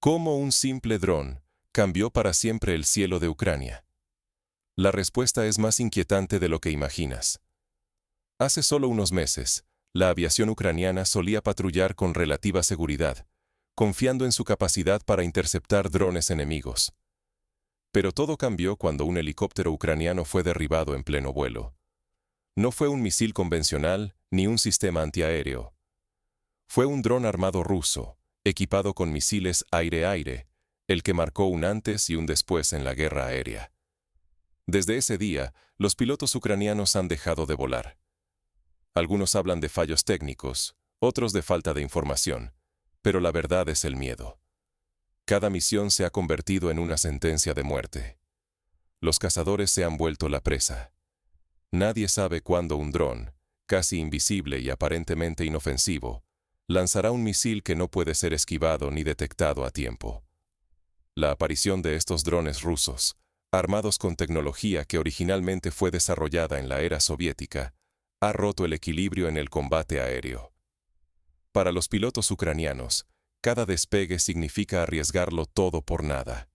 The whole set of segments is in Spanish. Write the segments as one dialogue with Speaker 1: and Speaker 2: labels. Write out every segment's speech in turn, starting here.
Speaker 1: ¿Cómo un simple dron cambió para siempre el cielo de Ucrania? La respuesta es más inquietante de lo que imaginas. Hace solo unos meses, la aviación ucraniana solía patrullar con relativa seguridad, confiando en su capacidad para interceptar drones enemigos. Pero todo cambió cuando un helicóptero ucraniano fue derribado en pleno vuelo. No fue un misil convencional ni un sistema antiaéreo. Fue un dron armado ruso, equipado con misiles aire-aire, el que marcó un antes y un después en la guerra aérea. Desde ese día, los pilotos ucranianos han dejado de volar. Algunos hablan de fallos técnicos, otros de falta de información, pero la verdad es el miedo. Cada misión se ha convertido en una sentencia de muerte. Los cazadores se han vuelto la presa. Nadie sabe cuándo un dron, casi invisible y aparentemente inofensivo, lanzará un misil que no puede ser esquivado ni detectado a tiempo. La aparición de estos drones rusos, armados con tecnología que originalmente fue desarrollada en la era soviética, ha roto el equilibrio en el combate aéreo. Para los pilotos ucranianos, cada despegue significa arriesgarlo todo por nada.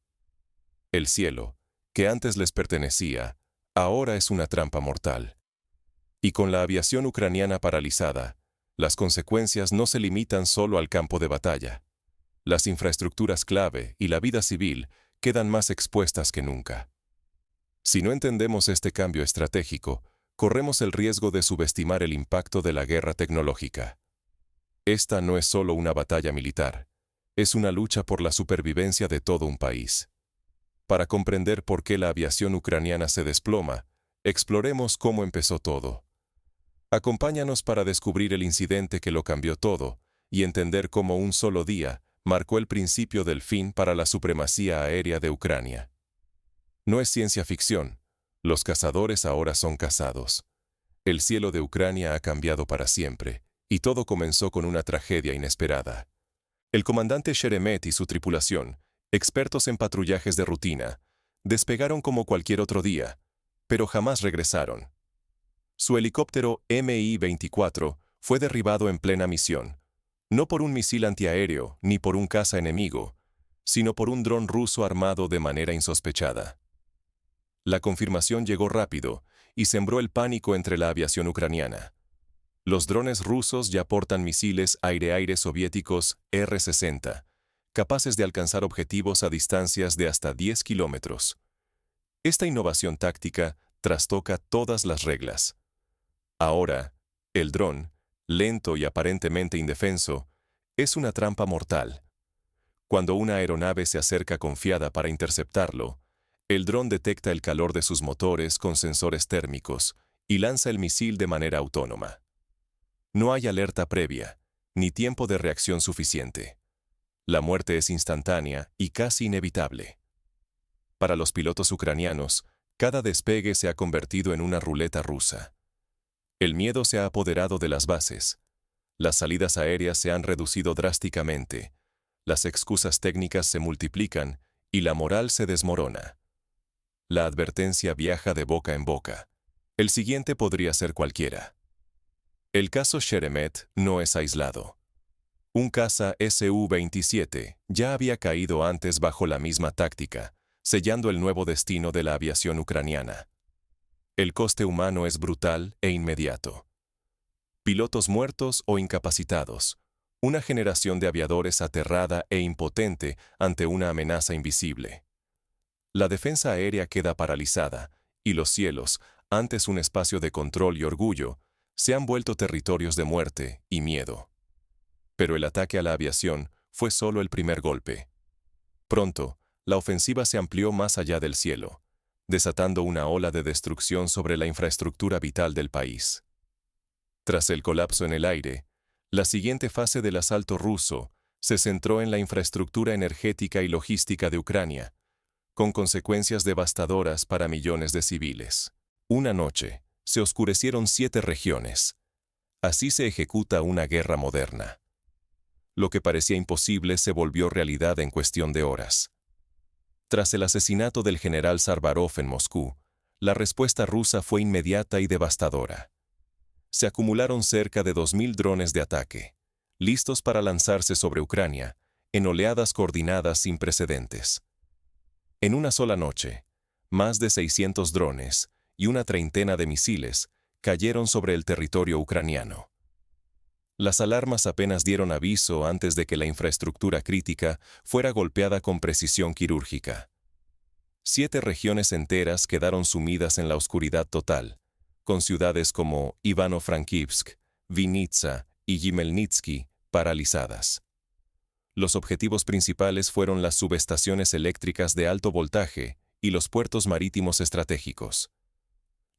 Speaker 1: El cielo, que antes les pertenecía, ahora es una trampa mortal. Y con la aviación ucraniana paralizada, las consecuencias no se limitan solo al campo de batalla. Las infraestructuras clave y la vida civil quedan más expuestas que nunca. Si no entendemos este cambio estratégico, corremos el riesgo de subestimar el impacto de la guerra tecnológica. Esta no es solo una batalla militar, es una lucha por la supervivencia de todo un país. Para comprender por qué la aviación ucraniana se desploma, exploremos cómo empezó todo. Acompáñanos para descubrir el incidente que lo cambió todo y entender cómo un solo día marcó el principio del fin para la supremacía aérea de Ucrania. No es ciencia ficción, los cazadores ahora son cazados. El cielo de Ucrania ha cambiado para siempre, y todo comenzó con una tragedia inesperada. El comandante Sheremet y su tripulación, expertos en patrullajes de rutina, despegaron como cualquier otro día, pero jamás regresaron. Su helicóptero Mi-24 fue derribado en plena misión, no por un misil antiaéreo ni por un caza enemigo, sino por un dron ruso armado de manera insospechada. La confirmación llegó rápido y sembró el pánico entre la aviación ucraniana. Los drones rusos ya portan misiles aire-aire soviéticos R-60, capaces de alcanzar objetivos a distancias de hasta 10 kilómetros. Esta innovación táctica trastoca todas las reglas. Ahora, el dron, lento y aparentemente indefenso, es una trampa mortal. Cuando una aeronave se acerca confiada para interceptarlo, el dron detecta el calor de sus motores con sensores térmicos y lanza el misil de manera autónoma. No hay alerta previa, ni tiempo de reacción suficiente. La muerte es instantánea y casi inevitable. Para los pilotos ucranianos, cada despegue se ha convertido en una ruleta rusa. El miedo se ha apoderado de las bases. Las salidas aéreas se han reducido drásticamente. Las excusas técnicas se multiplican y la moral se desmorona. La advertencia viaja de boca en boca. El siguiente podría ser cualquiera. El caso Sheremet no es aislado. Un caza Su-27 ya había caído antes bajo la misma táctica, sellando el nuevo destino de la aviación ucraniana. El coste humano es brutal e inmediato. Pilotos muertos o incapacitados, una generación de aviadores aterrada e impotente ante una amenaza invisible. La defensa aérea queda paralizada, y los cielos, antes un espacio de control y orgullo, se han vuelto territorios de muerte y miedo. Pero el ataque a la aviación fue solo el primer golpe. Pronto, la ofensiva se amplió más allá del cielo, desatando una ola de destrucción sobre la infraestructura vital del país. Tras el colapso en el aire, la siguiente fase del asalto ruso se centró en la infraestructura energética y logística de Ucrania, con consecuencias devastadoras para millones de civiles. Una noche, se oscurecieron 7 regiones. Así se ejecuta una guerra moderna. Lo que parecía imposible se volvió realidad en cuestión de horas. Tras el asesinato del general Sarvarov en Moscú, la respuesta rusa fue inmediata y devastadora. Se acumularon cerca de 2000 drones de ataque, listos para lanzarse sobre Ucrania, en oleadas coordinadas sin precedentes. En una sola noche, más de 600 drones y una treintena de misiles cayeron sobre el territorio ucraniano. Las alarmas apenas dieron aviso antes de que la infraestructura crítica fuera golpeada con precisión quirúrgica. 7 regiones enteras quedaron sumidas en la oscuridad total, con ciudades como Ivano-Frankivsk, Vinnytsia y Yimelnitsky paralizadas. Los objetivos principales fueron las subestaciones eléctricas de alto voltaje y los puertos marítimos estratégicos.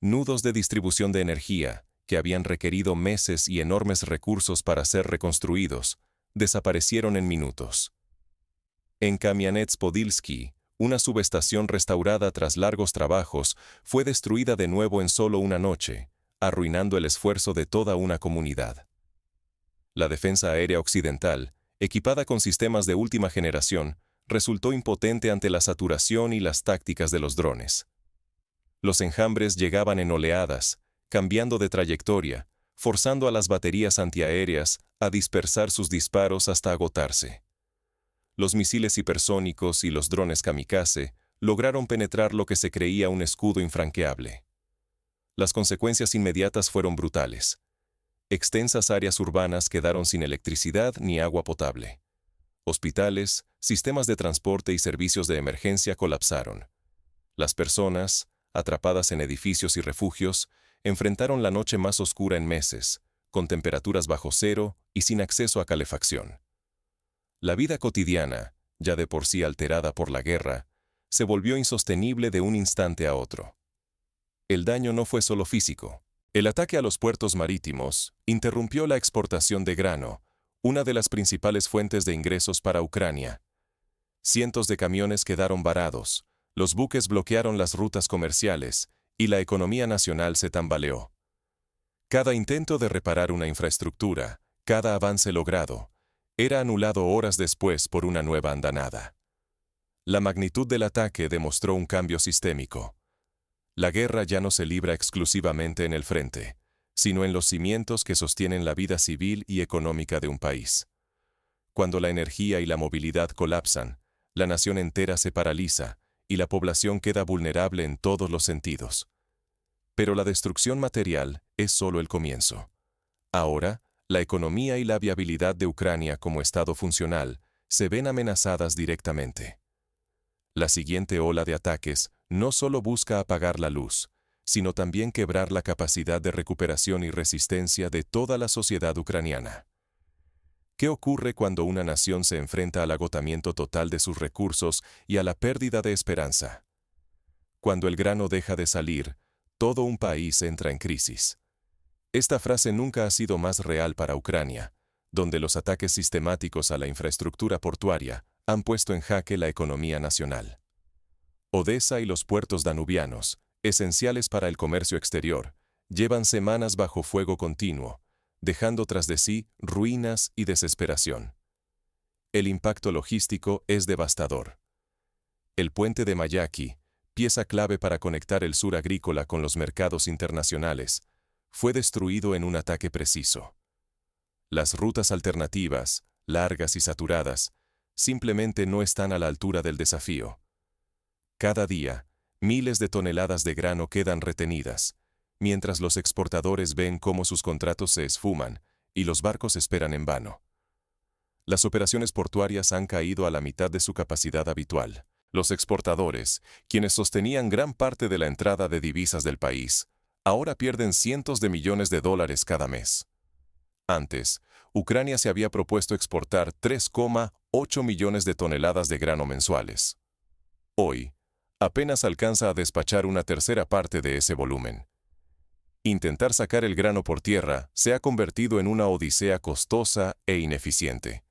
Speaker 1: Nudos de distribución de energía, que habían requerido meses y enormes recursos para ser reconstruidos, desaparecieron en minutos. En Kamianets-Podilsky, una subestación restaurada tras largos trabajos fue destruida de nuevo en solo una noche, arruinando el esfuerzo de toda una comunidad. La defensa aérea occidental, equipada con sistemas de última generación, resultó impotente ante la saturación y las tácticas de los drones. Los enjambres llegaban en oleadas, cambiando de trayectoria, forzando a las baterías antiaéreas a dispersar sus disparos hasta agotarse. Los misiles hipersónicos y los drones kamikaze lograron penetrar lo que se creía un escudo infranqueable. Las consecuencias inmediatas fueron brutales. Extensas áreas urbanas quedaron sin electricidad ni agua potable. Hospitales, sistemas de transporte y servicios de emergencia colapsaron. Las personas, atrapadas en edificios y refugios, enfrentaron la noche más oscura en meses, con temperaturas bajo cero y sin acceso a calefacción. La vida cotidiana, ya de por sí alterada por la guerra, se volvió insostenible de un instante a otro. El daño no fue solo físico. El ataque a los puertos marítimos interrumpió la exportación de grano, una de las principales fuentes de ingresos para Ucrania. Cientos de camiones quedaron varados, los buques bloquearon las rutas comerciales y la economía nacional se tambaleó. Cada intento de reparar una infraestructura, cada avance logrado, era anulado horas después por una nueva andanada. La magnitud del ataque demostró un cambio sistémico. La guerra ya no se libra exclusivamente en el frente, sino en los cimientos que sostienen la vida civil y económica de un país. Cuando la energía y la movilidad colapsan, la nación entera se paraliza y la población queda vulnerable en todos los sentidos. Pero la destrucción material es solo el comienzo. Ahora, la economía y la viabilidad de Ucrania como Estado funcional se ven amenazadas directamente. La siguiente ola de ataques no solo busca apagar la luz, sino también quebrar la capacidad de recuperación y resistencia de toda la sociedad ucraniana. ¿Qué ocurre cuando una nación se enfrenta al agotamiento total de sus recursos y a la pérdida de esperanza? Cuando el grano deja de salir, todo un país entra en crisis. Esta frase nunca ha sido más real para Ucrania, donde los ataques sistemáticos a la infraestructura portuaria han puesto en jaque la economía nacional. Odesa y los puertos danubianos, esenciales para el comercio exterior, llevan semanas bajo fuego continuo, dejando tras de sí ruinas y desesperación. El impacto logístico es devastador. El puente de Mayaki, pieza clave para conectar el sur agrícola con los mercados internacionales, fue destruido en un ataque preciso. Las rutas alternativas, largas y saturadas, simplemente no están a la altura del desafío. Cada día, miles de toneladas de grano quedan retenidas, mientras los exportadores ven cómo sus contratos se esfuman y los barcos esperan en vano. Las operaciones portuarias han caído a la mitad de su capacidad habitual. Los exportadores, quienes sostenían gran parte de la entrada de divisas del país, ahora pierden cientos de millones de dólares cada mes. Antes, Ucrania se había propuesto exportar 3,8 millones de toneladas de grano mensuales. Hoy, apenas alcanza a despachar una tercera parte de ese volumen. Intentar sacar el grano por tierra se ha convertido en una odisea costosa e ineficiente.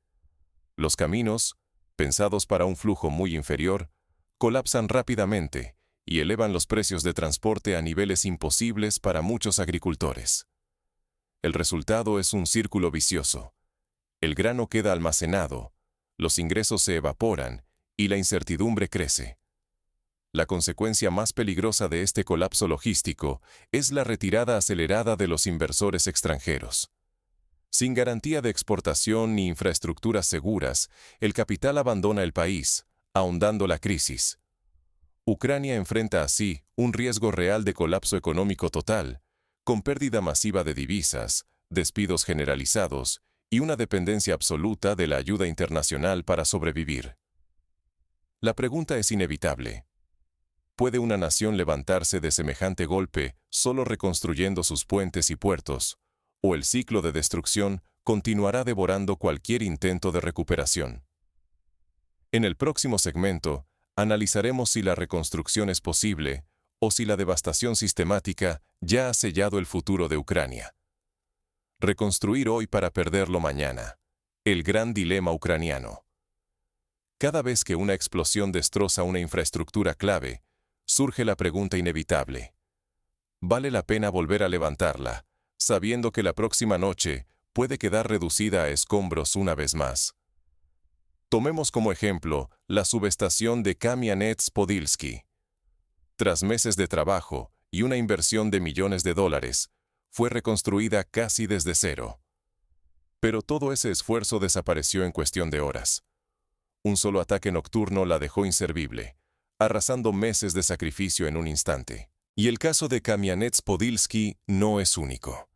Speaker 1: Los caminos, pensados para un flujo muy inferior, colapsan rápidamente y elevan los precios de transporte a niveles imposibles para muchos agricultores. El resultado es un círculo vicioso. El grano queda almacenado, los ingresos se evaporan y la incertidumbre crece. La consecuencia más peligrosa de este colapso logístico es la retirada acelerada de los inversores extranjeros. Sin garantía de exportación ni infraestructuras seguras, el capital abandona el país, ahondando la crisis. Ucrania enfrenta así un riesgo real de colapso económico total, con pérdida masiva de divisas, despidos generalizados y una dependencia absoluta de la ayuda internacional para sobrevivir. La pregunta es inevitable. ¿Puede una nación levantarse de semejante golpe solo reconstruyendo sus puentes y puertos, o el ciclo de destrucción continuará devorando cualquier intento de recuperación? En el próximo segmento, analizaremos si la reconstrucción es posible o si la devastación sistemática ya ha sellado el futuro de Ucrania. Reconstruir hoy para perderlo mañana. El gran dilema ucraniano. Cada vez que una explosión destroza una infraestructura clave, surge la pregunta inevitable. ¿Vale la pena volver a levantarla, sabiendo que la próxima noche puede quedar reducida a escombros una vez más? Tomemos como ejemplo la subestación de Kamianets-Podilsky. Tras meses de trabajo y una inversión de millones de dólares, fue reconstruida casi desde cero. Pero todo ese esfuerzo desapareció en cuestión de horas. Un solo ataque nocturno la dejó inservible, arrasando meses de sacrificio en un instante. Y el caso de Kamianets-Podilsky no es único.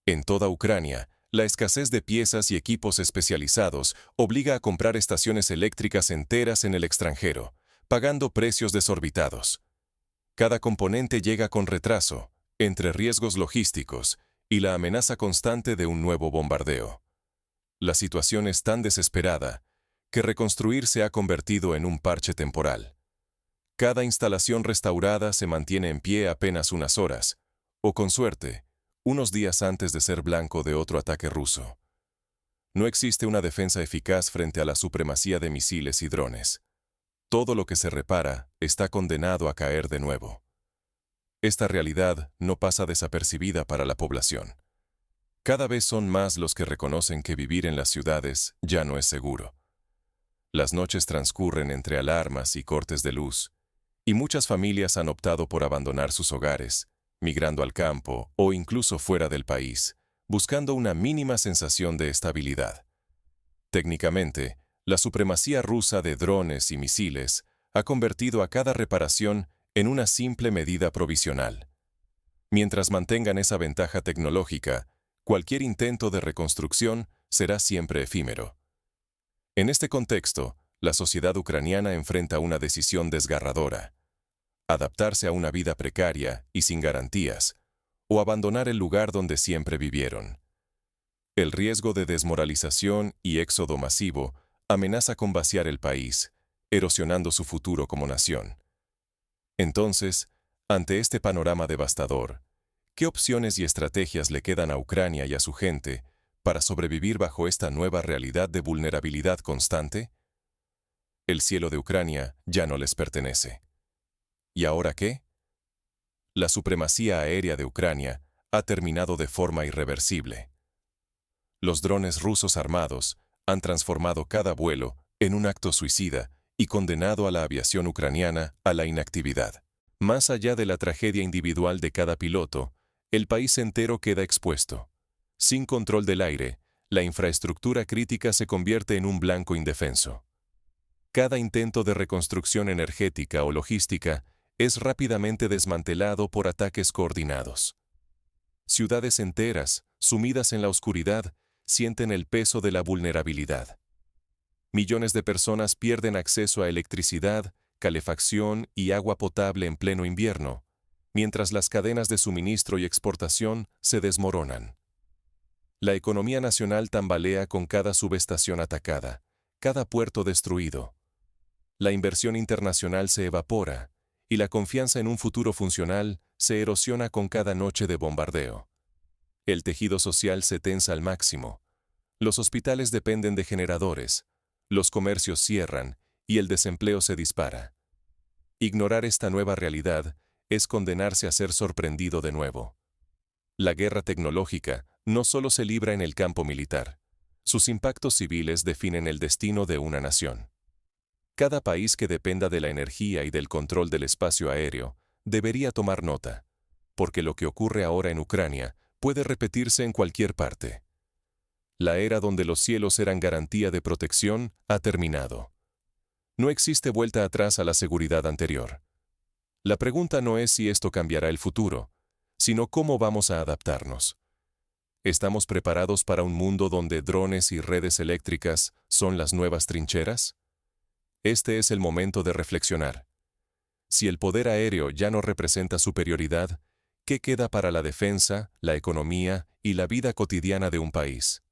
Speaker 1: En toda Ucrania, la escasez de piezas y equipos especializados obliga a comprar estaciones eléctricas enteras en el extranjero, pagando precios desorbitados. Cada componente llega con retraso, entre riesgos logísticos y la amenaza constante de un nuevo bombardeo. La situación es tan desesperada que reconstruir se ha convertido en un parche temporal. Cada instalación restaurada se mantiene en pie apenas unas horas, o con suerte, unos días antes de ser blanco de otro ataque ruso. No existe una defensa eficaz frente a la supremacía de misiles y drones. Todo lo que se repara está condenado a caer de nuevo. Esta realidad no pasa desapercibida para la población. Cada vez son más los que reconocen que vivir en las ciudades ya no es seguro. Las noches transcurren entre alarmas y cortes de luz, y muchas familias han optado por abandonar sus hogares, migrando al campo o incluso fuera del país, buscando una mínima sensación de estabilidad. Técnicamente, la supremacía rusa de drones y misiles ha convertido a cada reparación en una simple medida provisional. Mientras mantengan esa ventaja tecnológica, cualquier intento de reconstrucción será siempre efímero. En este contexto, la sociedad ucraniana enfrenta una decisión desgarradora: adaptarse a una vida precaria y sin garantías, o abandonar el lugar donde siempre vivieron. El riesgo de desmoralización y éxodo masivo amenaza con vaciar el país, erosionando su futuro como nación. Entonces, ante este panorama devastador, ¿qué opciones y estrategias le quedan a Ucrania y a su gente para sobrevivir bajo esta nueva realidad de vulnerabilidad constante? El cielo de Ucrania ya no les pertenece. ¿Y ahora qué? La supremacía aérea de Ucrania ha terminado de forma irreversible. Los drones rusos armados han transformado cada vuelo en un acto suicida y condenado a la aviación ucraniana a la inactividad. Más allá de la tragedia individual de cada piloto, el país entero queda expuesto. Sin control del aire, la infraestructura crítica se convierte en un blanco indefenso. Cada intento de reconstrucción energética o logística es rápidamente desmantelado por ataques coordinados. Ciudades enteras, sumidas en la oscuridad, sienten el peso de la vulnerabilidad. Millones de personas pierden acceso a electricidad, calefacción y agua potable en pleno invierno, mientras las cadenas de suministro y exportación se desmoronan. La economía nacional tambalea con cada subestación atacada, cada puerto destruido. La inversión internacional se evapora, y la confianza en un futuro funcional se erosiona con cada noche de bombardeo. El tejido social se tensa al máximo. Los hospitales dependen de generadores, los comercios cierran y el desempleo se dispara. Ignorar esta nueva realidad es condenarse a ser sorprendido de nuevo. La guerra tecnológica no solo se libra en el campo militar. Sus impactos civiles definen el destino de una nación. Cada país que dependa de la energía y del control del espacio aéreo debería tomar nota, porque lo que ocurre ahora en Ucrania puede repetirse en cualquier parte. La era donde los cielos eran garantía de protección ha terminado. No existe vuelta atrás a la seguridad anterior. La pregunta no es si esto cambiará el futuro, sino cómo vamos a adaptarnos. ¿Estamos preparados para un mundo donde drones y redes eléctricas son las nuevas trincheras? Este es el momento de reflexionar. Si el poder aéreo ya no representa superioridad, ¿qué queda para la defensa, la economía y la vida cotidiana de un país?